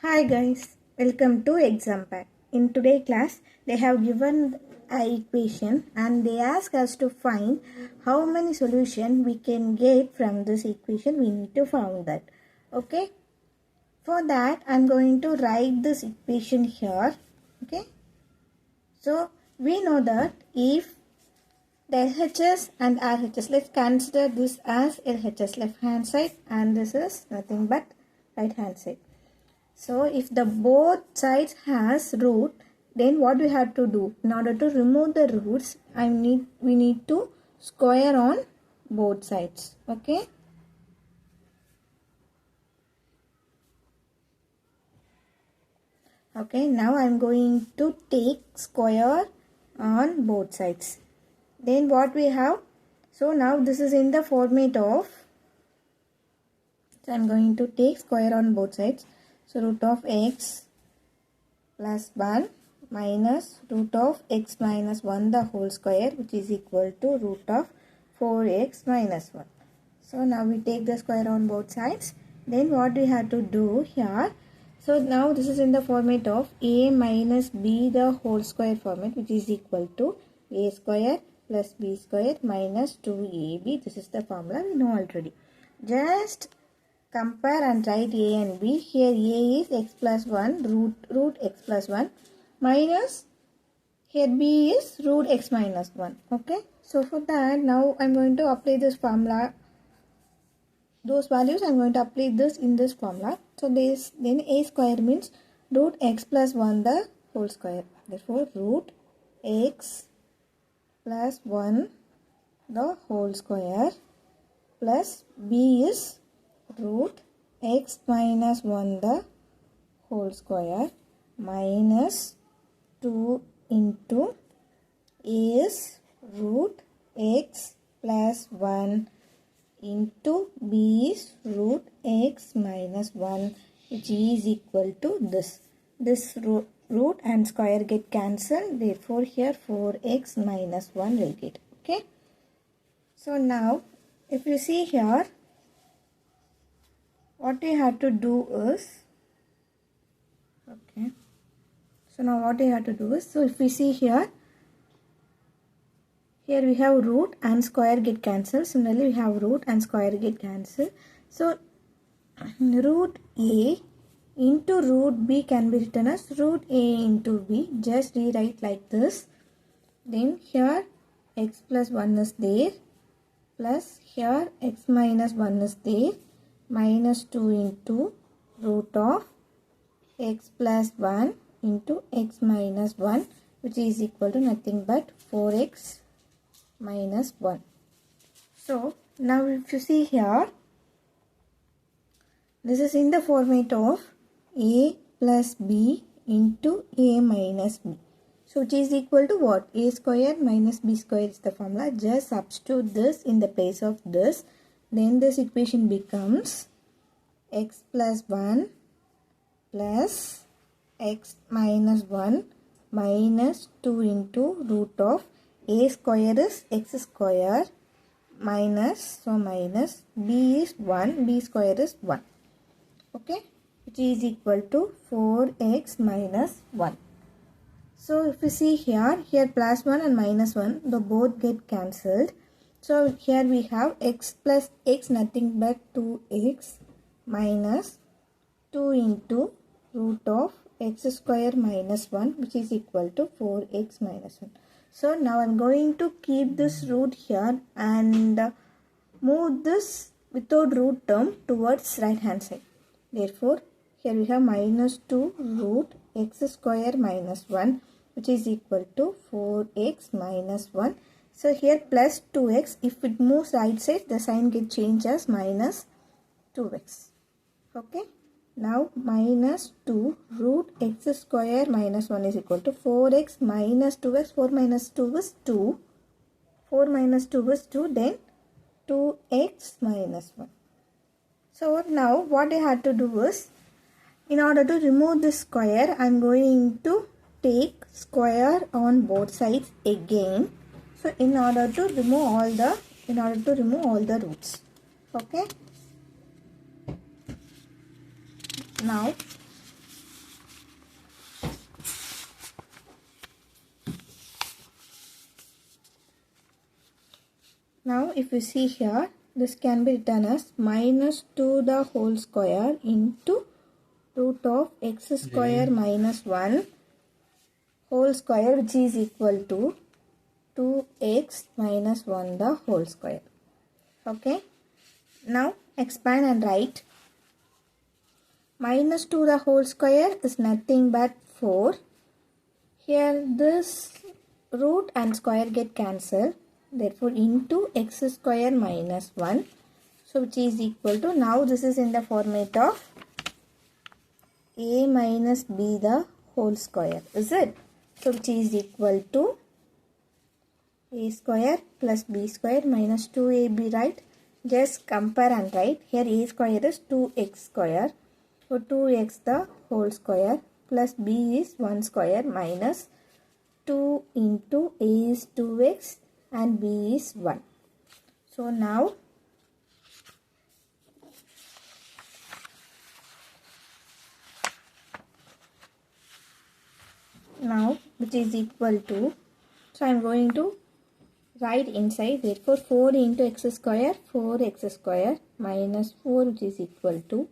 Hi guys, welcome to exam pack. In today's class, they have given an equation and they ask us to find how many solution we can get from this equation. We need to find that. Okay. For that, I'm going to write this equation here. Okay. So we know that if the LHS and RHS, let's consider this as LHS left hand side and this is nothing but right hand side. So if the both sides has root, then what we have to do? In order to remove the roots, we need to square on both sides. Okay. Okay, now I am going to take square on both sides. Then what we have? So now this is in the format of, so I am going to take square on both sides. So root of x plus 1 minus root of x minus 1 the whole square, which is equal to root of 4x minus 1. So now we take the square on both sides. Then what we have to do here? So now this is in the format of a minus b the whole square format, which is equal to a square plus b square minus 2ab. This is the formula we know already. Just compare and write a and b. Here a is x plus 1 root x plus 1 minus here b is root x minus 1. Okay. So for that now I am going to apply this formula. Those values I am going to apply this in this formula. So this then a square means root x plus 1 the whole square. Therefore root x plus 1 the whole square plus b is root x minus 1 the whole square minus 2 into a is root x plus 1 into b is root x minus 1, which is equal to this. This root and square get cancelled. Therefore here 4x minus 1 will get. Okay. So now if you see here, what we have to do is, okay, so now what we have to do is, so if we see here we have root and square get cancelled. Similarly we have root and square get cancelled. So root a into root b can be written as root a into b. Just rewrite like this. Then here x plus 1 is there, plus here x minus 1 is there, minus 2 into root of x plus 1 into x minus 1, which is equal to nothing but 4x minus 1. So now if you see here, this is in the format of a plus b into a minus b. So which is equal to what? A square minus b square is the formula. Just substitute this in the place of this. Then this equation becomes x plus 1 plus x minus 1 minus 2 into root of a square is x square minus, so minus b is 1, b square is 1. Okay, which is equal to 4x minus 1. So if you see here plus 1 and minus 1, the both get cancelled. So here we have x plus x, nothing but 2x minus 2 into root of x square minus 1, which is equal to 4x minus 1. So now I am going to keep this root here and move this without root term towards right hand side. Therefore here we have minus 2 root x square minus 1, which is equal to 4x minus 1. So here plus 2x, if it moves right side, the sign gets changed as minus 2x. Okay. Now minus 2 root x square minus 1 is equal to 4x minus 2x. 4 minus 2 is 2. 4 minus 2 is 2. Then 2x minus 1. So now what I had to do is, in order to remove this square, I am going to take square on both sides again. So in order to remove all the roots. Okay. Now if you see here, this can be written as minus 2 the whole square into root of x square minus 1 whole square, which is equal to 2x minus 1 the whole square. Okay. Now expand and write. Minus 2 the whole square is nothing but 4. Here this root and square get cancelled. Therefore into x square minus 1. So which is equal to, now this is in the format of a minus b the whole square. Is it? So which is equal to a square plus b square minus 2ab, right? Just compare and write. Here a square is 2x square. So 2x the whole square plus b is 1 square minus 2 into a is 2x and b is 1. So now which is equal to, so I am going to write inside, therefore 4 into x square, 4x square minus 4, which is equal to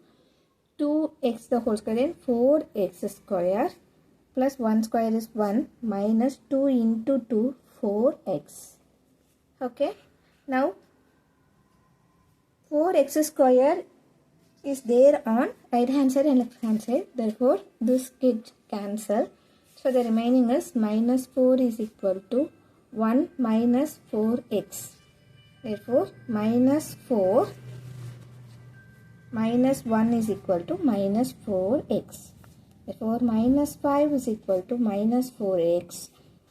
2x the whole square, then 4x square plus 1 square is 1 minus 2 into 2, 4x. Okay. Now 4x square is there on right hand side and left hand side, therefore this gets cancelled. So the remaining is minus 4 is equal to 1 minus 4x. Therefore minus 4 minus 1 is equal to minus 4x. Therefore minus 5 is equal to minus 4x.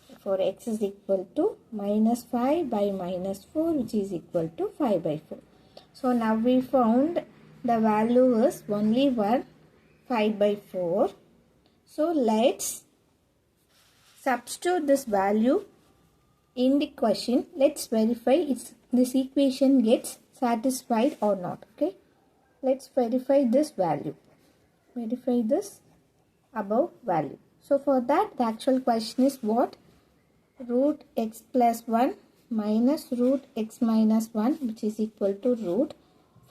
Therefore x is equal to minus 5 by minus 4, which is equal to 5 by 4. So now we found the value is only 1, 5 by 4. So let's substitute this value in the question. Let's verify if this equation gets satisfied or not. Okay. Let's verify this value. Verify this above value. So for that, the actual question is what? Root x plus 1 minus root x minus 1, which is equal to root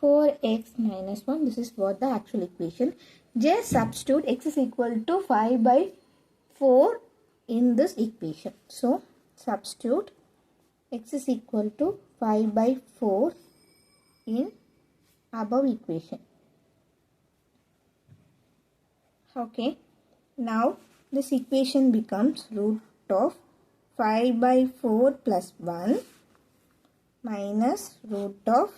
4x minus 1. This is what the actual equation. Just substitute x is equal to 5 by 4 in this equation. So substitute x is equal to 5 by 4 in above equation. Okay. Now this equation becomes root of 5 by 4 plus 1 minus root of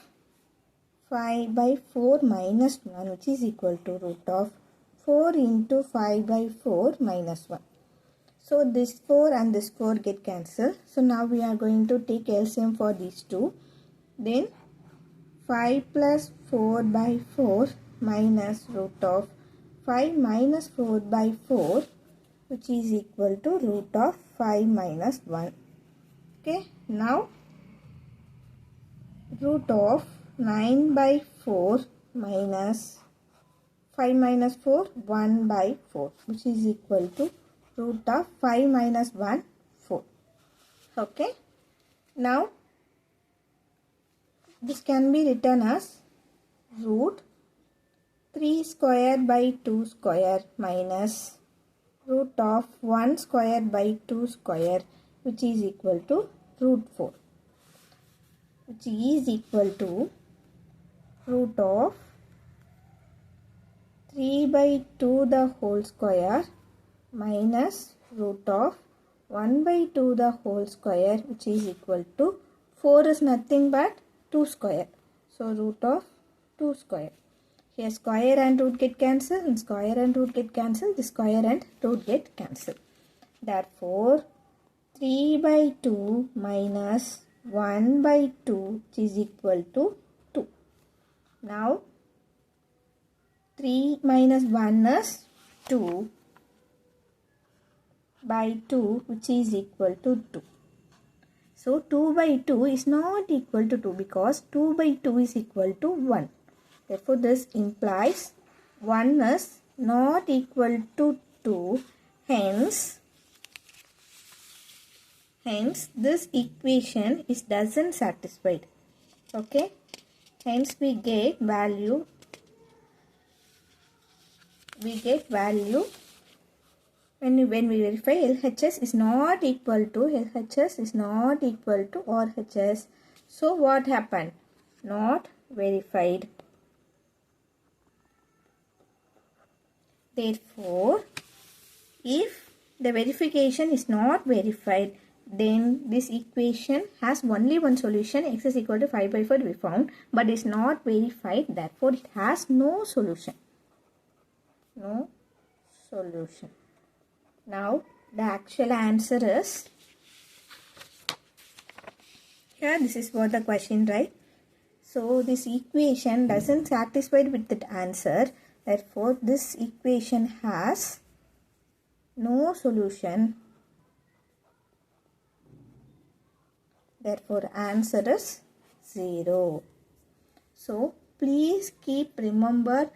5 by 4 minus 1, which is equal to root of 4 into 5 by 4 minus 1. So this 4 and this 4 get cancelled. So now we are going to take LCM for these two. Then 5 plus 4 by 4 minus root of 5 minus 4 by 4, which is equal to root of 5 minus 1. Okay. Now root of 9 by 4 minus 5 minus 4, 1 by 4, which is equal to root of 5 minus 1, 4. Okay. Now this can be written as root 3 square by 2 square minus root of 1 square by 2 square, which is equal to root 4, which is equal to root of 3 by 2 the whole square minus root of 1 by 2 the whole square, which is equal to 4 is nothing but 2 square. So root of 2 square. Here square and root get cancelled, and square and root get cancelled, the square and root get cancelled. Therefore 3 by 2 minus 1 by 2, which is equal to 2. Now 3 minus 1 is 2 by 2, which is equal to 2. So 2 by 2 is not equal to 2 because 2 by 2 is equal to 1. Therefore this implies 1 is not equal to 2. Hence this equation is doesn't satisfied. Okay, hence we get value when we verify LHS is not equal to RHS. So what happened? Not verified. Therefore, if the verification is not verified, then this equation has only one solution, x is equal to 5 by 4 we found, but is not verified, therefore it has no solution. No solution. Now the actual answer is, here this is what the question, right? So this equation doesn't satisfy with that answer, therefore this equation has no solution. Therefore answer is 0. So please keep remember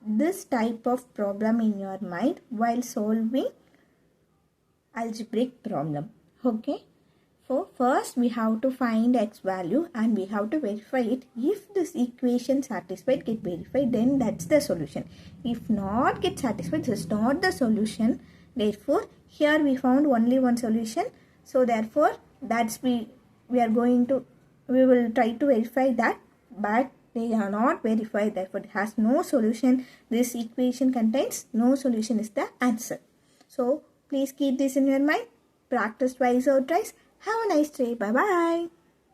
this type of problem in your mind while solving algebraic problem. Okay. So first we have to find x value and we have to verify it. If this equation satisfied, get verified, then that's the solution. If not get satisfied, this is not the solution. Therefore here we found only one solution. So therefore we will try to verify that, but they are not verified, therefore it has no solution. This equation contains no solution is the answer. So please keep this in your mind. Practice twice or thrice. Have a nice day. Bye bye.